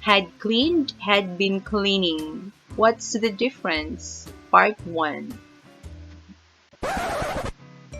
Had cleaned, had been cleaning. What's the difference? Part 1.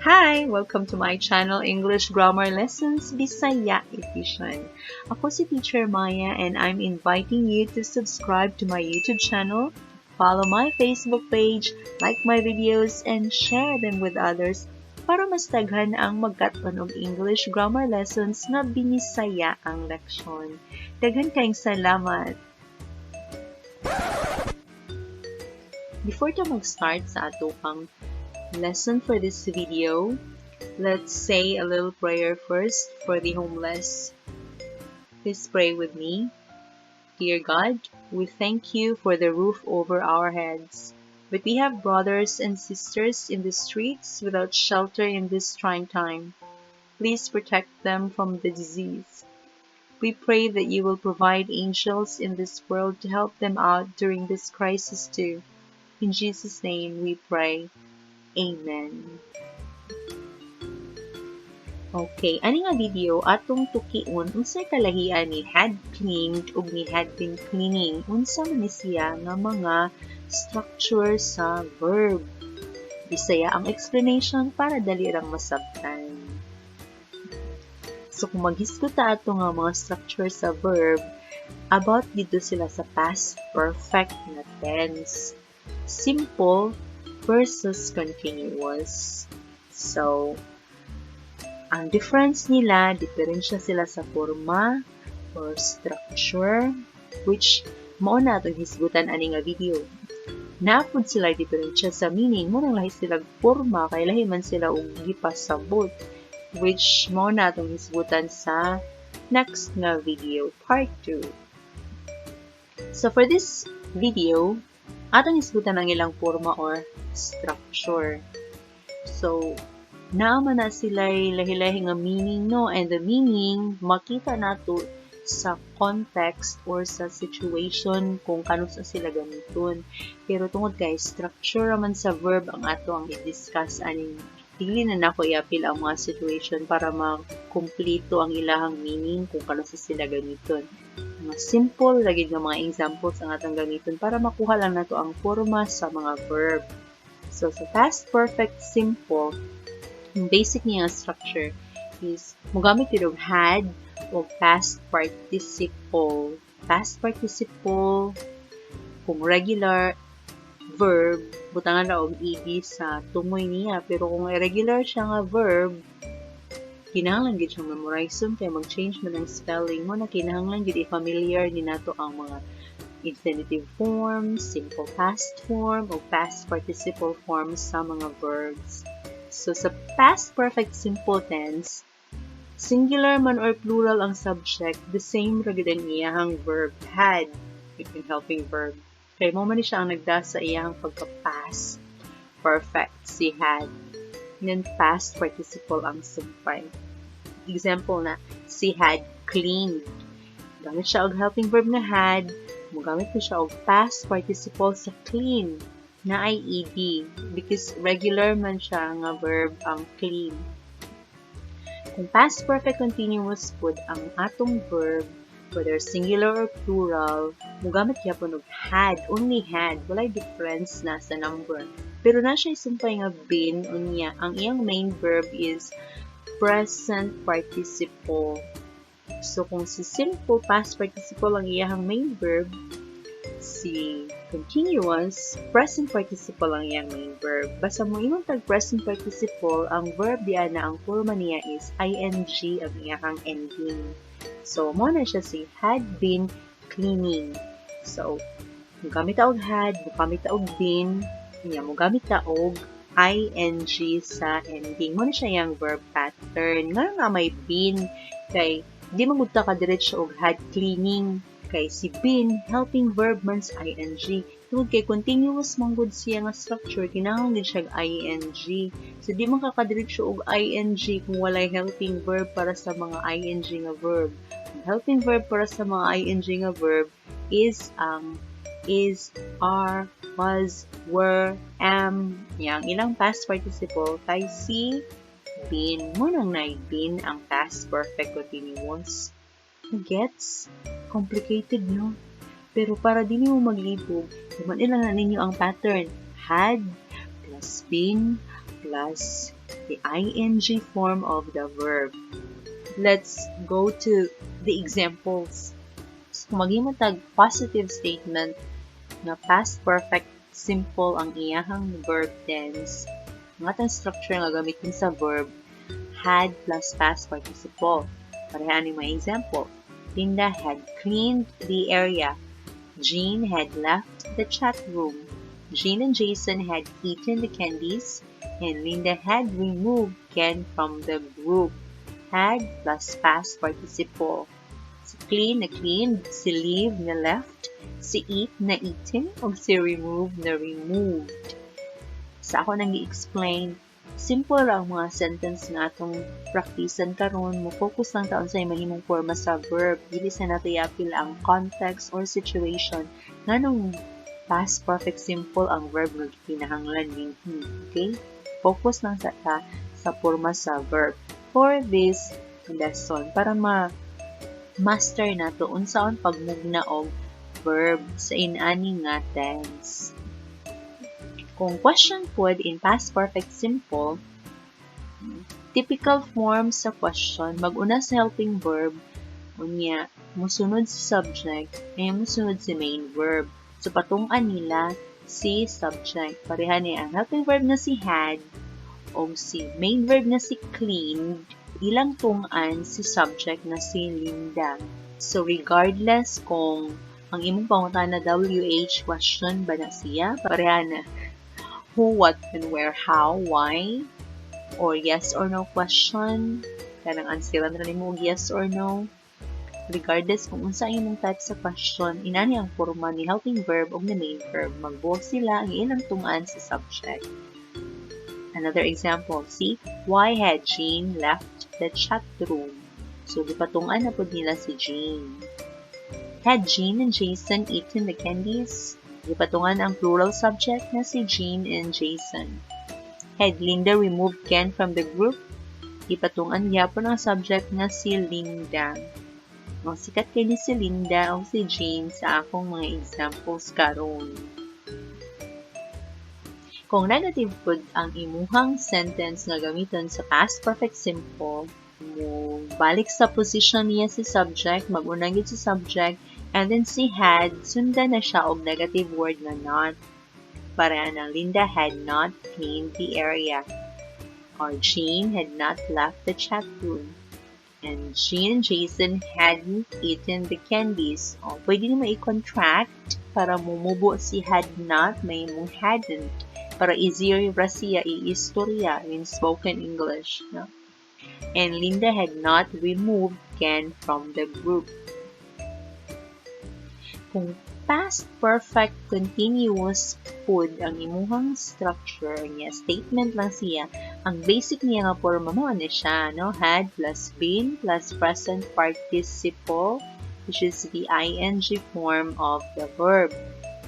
Hi! Welcome to my channel, English Grammar Lessons, Bisaya Edition. Ako si Teacher Maya and I'm inviting you to subscribe to my YouTube channel, follow my Facebook page, like my videos, and share them with others para mas daghan ang magkaton og English grammar lessons nga binisaya ang leksyon. Daghan kayong salamat! Before to mag-start sa ato pang lesson for this video, let's say a little prayer first for the homeless. Please pray with me. Dear God, we thank you for the roof over our heads, but we have brothers and sisters in the streets without shelter in this trying time. Please protect them from the disease. We pray that you will provide angels in this world to help them out during this crisis too. In Jesus' name we pray. Amen. Okay, ani nga video atong tukion unsay kalahian ni had cleaned ug ni had been cleaning. Unsa man ni siya nga mga structure sa verb. Bisaya ang explanation para dali rang masabtan. So kung maghisgot ta ato nga mga structure sa verb, about dito sila sa past perfect na tense. Simple versus continuous. So, ang difference nila, diferensya sila sa forma or structure, which mao na itong hisgutan ani nga video. Napod sila diferensya sa meaning, mo nang lahi sila forma, kay lahi man sila og gipasabot, which mao na itong hisgutan sa next nga video, part 2. So, for this video, atong hisgutan ang ilang forma or structure. So, naaman na sila lahi-lahi nga meaning, no? And the meaning, makita nato sa context or sa situation kung kano sa sila gamiton. Pero tungod kay structure man sa verb ang ato ang i-discuss aning dili na nako i-appeal ang mga situation para makumpleto ang ilahang meaning kung kano sa sila gamiton. Mga simple lagi nga mga examples ang atong gamiton para makuha lang nato ang forma sa mga verb. So, sa past perfect simple, yung basic niya structure is mogamit yun og had o past participle. Past participle, kung regular verb, butangan na og ed sa tumoy niya. Pero kung irregular siya nga verb, kinahanglan gid siyang memorize kay mag-change man ang spelling mo na kinahanglan gid i-familiar ni nato ang mga infinitive form, simple past form, o past participle forms sa mga verbs. So, sa past perfect simple tense, singular man or plural ang subject, the same ra gid ang iyahang verb had, yung helping verb. Kaya mo man ni siya ang nagda sa iyahang pagka-past perfect, si had. And then past participle ang sumpay. Example na, si had cleaned. Gamit siya og helping verb na had, mugamit ko siya og past participle sa clean na ay ed because regular man siya nga verb ang clean. Kung past perfect continuous pud ang atong verb, whether singular or plural, mugamit gyapon og had, only had, walay difference na sa number. Pero na siya isumpay nga been unya, ang iyang main verb is present participle. So, kung si simple past participle ang iyahang main verb, si continuous, present participle ang iyang main verb. Basta mo imong tag-present participle, ang verb diyan na ang forma niya is ing ang iyahang ending. So, mo na siya si had been cleaning. So, mugamit ta og had, mugamit ta og been, mugamit ta og ing sa ending. Mo na siya yung verb pattern. Nga may been, kay di magudta ka diretso og had cleaning kay si been helping verb man sa ing. Tungod kay continuous man gud siya nga structure, kinahanglan din siya ing. So di man ka kadiretso og ing kung walay helping verb para sa mga ing nga verb. Ang helping verb para sa mga ing nga verb is is, are, was, were, am. Yang ilang past participle kay si been. Mo nang been ang past perfect continuous. Gets? Complicated, no? Pero para di mo maglibog, naman ilang na ninyo ang pattern. Had plus been plus the ing form of the verb. Let's go to the examples. So, kung maghimatag positive statement na past perfect simple ang iyahang verb tense, ang atang structure nga gamitin sa verb, had plus past participle. Parehaan ni mga example. Linda had cleaned the area. Jean had left the chat room. Jean and Jason had eaten the candies. And Linda had removed Ken from the group. Had plus past participle. Si clean na cleaned, si leave na left, si eat na eaten, o si remove na removed. Sa ako nang i-explain, simple lang mga sentence nga atong praktisan karon, mo focus lang taon sa mahimong forma sa verb, dili sa natayapil ang context or situation nganong past perfect simple ang verb nga kinahanglan dinhi. Okay? Focus lang sa forma sa verb for this lesson para master nato unsaon pagmugna og verb sa inani nga tense. Kung question pod in past perfect simple, typical form sa question, mag-una sa helping verb, unya, musunod sa subject, ay musunod si main verb. So, patungan nila si subject. Pareha niya ang helping verb na si had, o si main verb na si cleaned, ilang tungan si subject na si Linda. So, regardless kung ang imong pangutana na WH question ba na siya, pareha na who, what, and where, how, why, or yes or no question. Kanang answeran na mo yes or no. Regardless kung unsa imong type sa question, inani ang forma ni helping verb o ni main verb. Magbuo sila ang ilang tungan sa subject. Another example, see, why had Jean left the chat room? So, gipatungan na po nila si Jean. Had Jean and Jason eaten the candies? Gipatungan ang plural subject na si Jean and Jason. Had Linda removed Ken from the group? Gipatungan gyapon ang subject na si Linda. O, sikat kay ni si Linda o si Jean sa akong mga examples karon. Kung negative pod ang imuhang sentence nga gamiton sa past perfect simple, mo balik sa position niya si subject, mag-una gyud si subject, and then si had, sundan na siya og negative word na not. Para na Linda had not cleaned the area. Or Jean had not left the chat room. And Jean and Jason hadn't eaten the candies. O, pwede naman i-contract para mumubo si had not, may mong hadn't. Para easier para siya i-istorya in spoken English. No? And Linda had not removed Ken from the group. Kung past perfect continuous pod ang imuhang structure niya, statement lang siya, ang basic niya nga forma mo ano siya, no? Had plus been plus present participle, which is the ing form of the verb.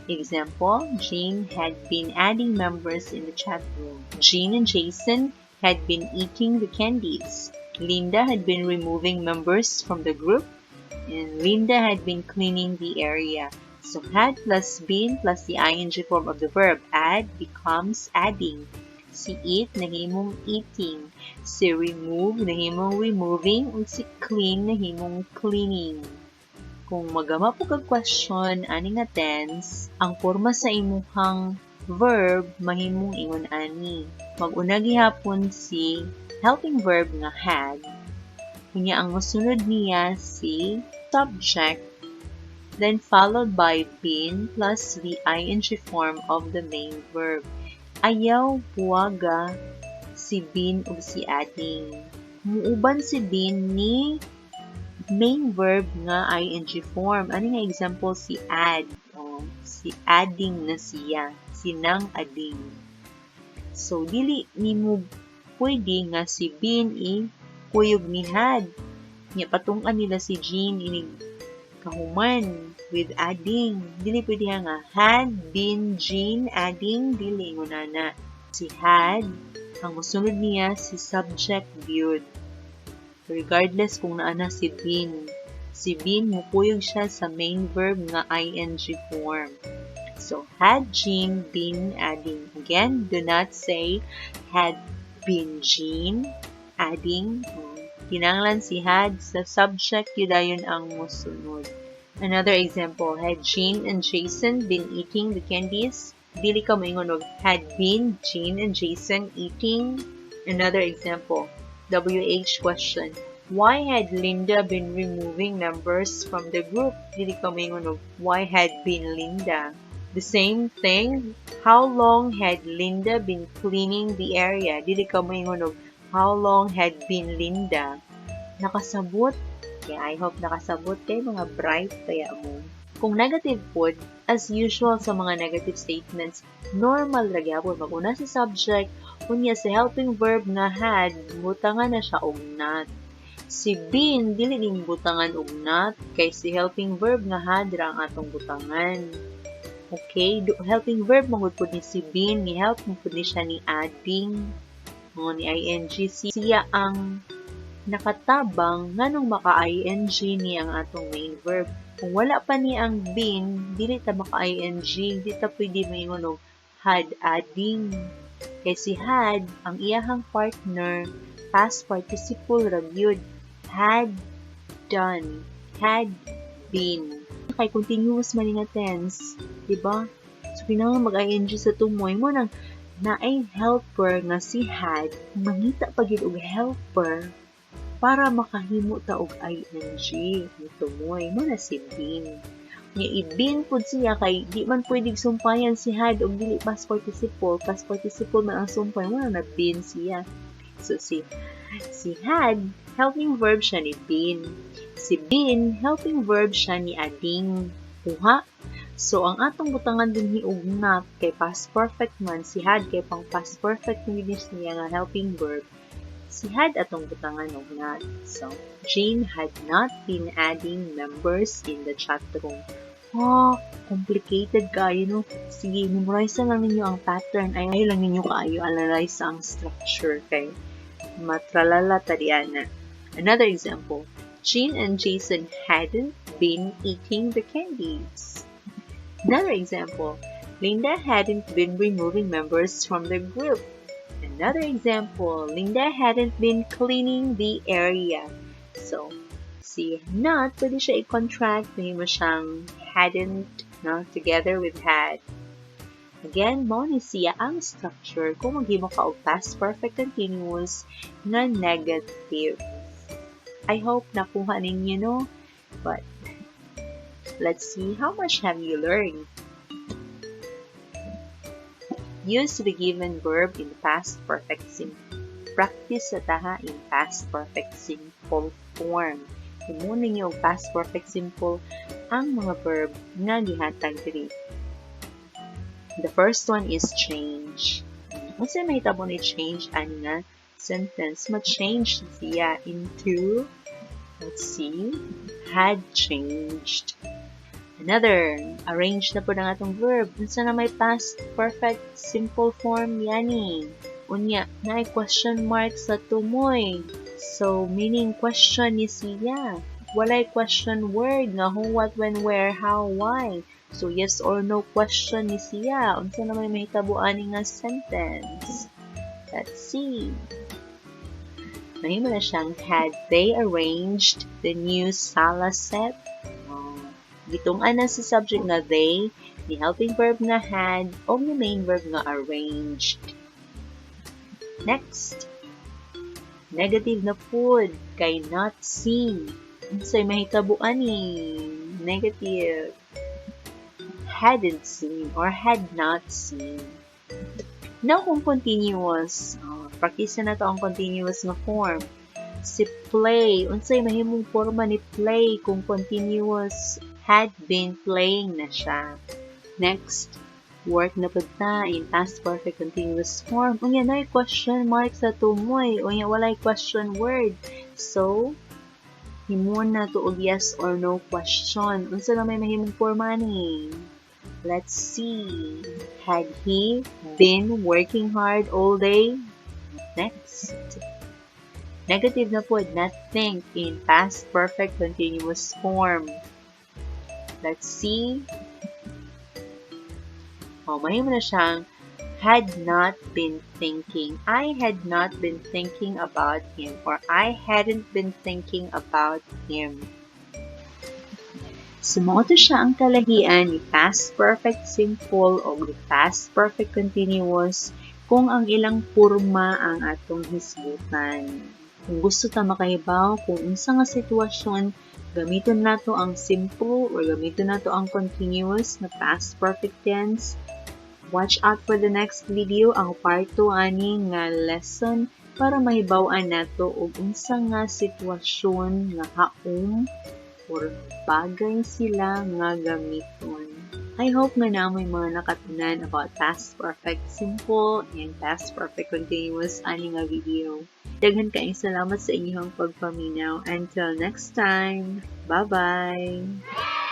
Example, Jean had been adding members in the chat room. Jean and Jason had been eating the candies. Linda had been removing members from the group. And Linda had been cleaning the area. So, had plus been plus the ing form of the verb add becomes adding. Si eat, nahimong eating. Si remove, nahimong removing. O si clean, nahimong cleaning. Kung magama po kag question, ani nga tense, ang forma sa imuhang verb, mahimong ingon ani. Mag-una gihapon si helping verb nga had. Kunya ang masunod niya si subject, then followed by been plus the ing form of the main verb. Ayaw buwaga si been o si adding. Muuban si been ni main verb nga ing form. Ano nga example si add? O, si adding na siya. Sinang adding. So, dili ni mo pwede nga si been kuyog ni had. Nya patungan nila si Jean inig kahuman with adding. Dili pwede nga had been Jean adding, dili ngunana. Si had, ang musunod niya si subject viewed. Regardless kung naana si been. Si Bin, mupuyog siya sa main verb nga ing form. So, had Jean been adding? Again, do not say, had been Jean adding? Kinanglan si had sa subject, yun ang musunod. Another example, had Jean and Jason been eating the candies? Dili ka maingon og had been Jean and Jason eating? Another example, WH question, why had Linda been removing numbers from the group? Dili ka maingon og why had been Linda? The same thing, how long had Linda been cleaning the area? Dili ka maingon og how long had been Linda? Nakasabot? Okay, I hope nakasabot kay mga bright kaya mo. Kung negative pod, as usual sa mga negative statements, normal ra gyapon maguna sa subject, unya sa helping verb nga had, butangan na siya og not. Si been dili din butangan og not, kay si helping verb nga had ra ang atong butangan. Okay, helping verb mangud pod ni si been, ni help mo pod ni siya ni adding, ni ing, siya ang nakatabang nganong maka-ing ni ang atong main verb. Kung wala pa ni ang been, dili ta maka-ing, dili ta pwede maingon og had adding. Kay si had, ang iyahang partner, past participle ra gyud. Had done, had been. Kay continuous man nga tense, di ba? So kinahanglan mag-ing sa tumoy mo nang naay helper nga si had, mangita pa gyud og helper para makahimo ta og ing tumoy mo na si been. Nya i-been pud siya kay di man pwedeng sumpayan si had og dili past participle man ang sumpay mo na been siya. So si had helping verb siya ni been. Si been helping verb siya ni adding. Kuha. So ang atong butangan dinhi og not kay past perfect man, si had kay pang past perfect ni niya nga helping verb. Si had atong butangan og not. So, Jane had not been adding members in the chat room. Complicated kayo, no? Sige, memorize lang ninyo ang pattern. Ay lang ninyo kaayo analyze ang structure kay matralala tadiana. Another example, Jean and Jason hadn't been eating the candies. Another example, Linda hadn't been removing members from the group. Another example, Linda hadn't been cleaning the area. So, si not, pwede siya i-contract, pwede mo siyang hadn't, no, together with had. Again, mo ni siya ang structure kung maghimo ka og past perfect continuous na negative. I hope nakuha ninyo, no? But, let's see, how much have you learned? Use the given verb in past perfect simple. Practice sa taha in past perfect simple form. Himo ninyo og past perfect simple ang mga verb nga gihatag diri. The first one is change. Unsa may tabo ni change ani nga sentence? Ma-change siya into, let's see, had changed. Another, arrange na po ng atong verb. Unsa na may past perfect simple form yani. Unya, na question mark sa tumoy. So, meaning question ni siya. Walay question word nga who, what, when, where, how, why. So, yes or no question ni siya. Unsa na may mahitabuan nga sentence. Let's see. Mahimo na siyang had they arranged the new sala set? Gitungan na sa subject nga they, ni helping verb nga had, o ni main verb nga arranged. Next, negative na food kay not seen. Unsay mahitabuan ni negative? Hadn't seen or had not seen. Now, kung continuous, practice na to ang continuous nga form. Si play, unsay mahimong forma ni play kung continuous? Had been playing na siya. Next, work na pud ta in past perfect continuous form. Unya na question mark sa tumoy. Unya walay question word. So, himo na to og yes or no question. Unsa na may mahimong forma ni? Let's see. Had he been working hard all day? Next. Negative na po, not think in past perfect continuous form. Let's see. Mahimo na siyang had not been thinking. I had not been thinking about him, or I hadn't been thinking about him. Sumoto siya ang kalahian ni past perfect simple o ni past perfect continuous kung ang ilang porma ang atong hisgutan. Kung gusto ta makahibaw kung unsa nga sitwasyon, gamiton nato ang simple or gamiton nato ang continuous na past perfect tense. Watch out for the next video, ang part 2 ani nga lesson para mahibaw-an nato og unsa nga sitwasyon nga haom or bagay sila nga gamiton. I hope nga namoy mga nakatunan about past perfect simple and past perfect continuous ani nga video. Daghan kaayong salamat sa inyong pagpaminaw. Until next time, bye-bye!